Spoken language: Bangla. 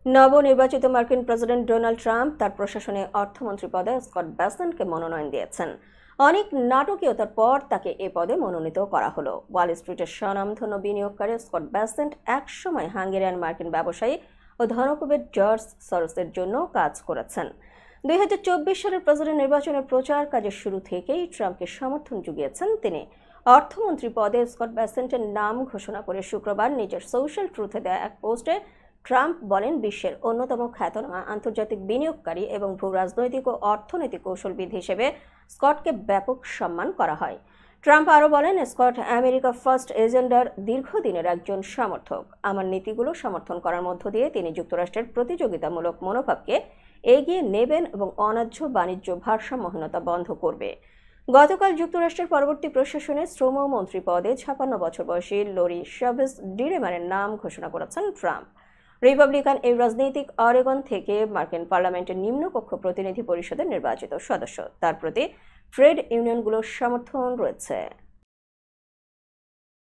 নবনির্বাচিত মার্কিন প্রেসিডেন্ট ডোনাল্ড ট্রাম্প তার প্রশাসনে অর্থমন্ত্রী পদে স্কট বেসেন্টকে মনোনয়ন দিয়েছেন। অনেক নাটকীয়তার পর তাকে এ পদে মনোনীত করা হলো। ওয়াল স্ট্রিটের স্বনামধন্য বিনিয়োগকারী স্কট বেসেন্ট একসময় হাঙ্গেরিয়ান মার্কিন ব্যবসায়ী ও ধনকুবের জর্জ সরোসের জন্য কাজ করেছেন। 2024 সালের প্রেসিডেন্ট নির্বাচনের প্রচার কাজের শুরু থেকেই ট্রাম্পকে সমর্থন জুগিয়েছেন তিনি। অর্থমন্ত্রী পদে স্কট বেসেন্টের নাম ঘোষণা করে শুক্রবার নিজের সোশ্যাল ট্রুথে দেয়া এক পোস্টে ট্রাম্প বলেন, বিশ্বের অন্যতম খ্যাতনামা আন্তর্জাতিক বিনিয়োগকারী এবং ভূ রাজনৈতিক ও অর্থনৈতিক কৌশলবিদ হিসেবে স্কটকে ব্যাপক সম্মান করা হয়। ট্রাম্প আরও বলেন, স্কট আমেরিকা ফার্স্ট এজেন্ডার দীর্ঘদিনের একজন সমর্থক। আমার নীতিগুলো সমর্থন করার মধ্য দিয়ে তিনি যুক্তরাষ্ট্রের প্রতিযোগিতামূলক মনোভাবকে এগিয়ে নেবেন এবং অন্যায্য বাণিজ্য ভারসাম্যহীনতা বন্ধ করবে। গতকাল যুক্তরাষ্ট্রের পরবর্তী প্রশাসনে শ্রমমন্ত্রী পদে 56 বছর বয়সী লরি শাভেজ ডিরেমারের নাম ঘোষণা করেছেন ট্রাম্প। রিপাবলিকান এই রাজনৈতিক অরেগন থেকে মার্কিন পার্লামেন্টের নিম্নকক্ষ প্রতিনিধি পরিষদের নির্বাচিত সদস্য। তার প্রতি ট্রেড ইউনিয়নগুলোর সমর্থন রয়েছে।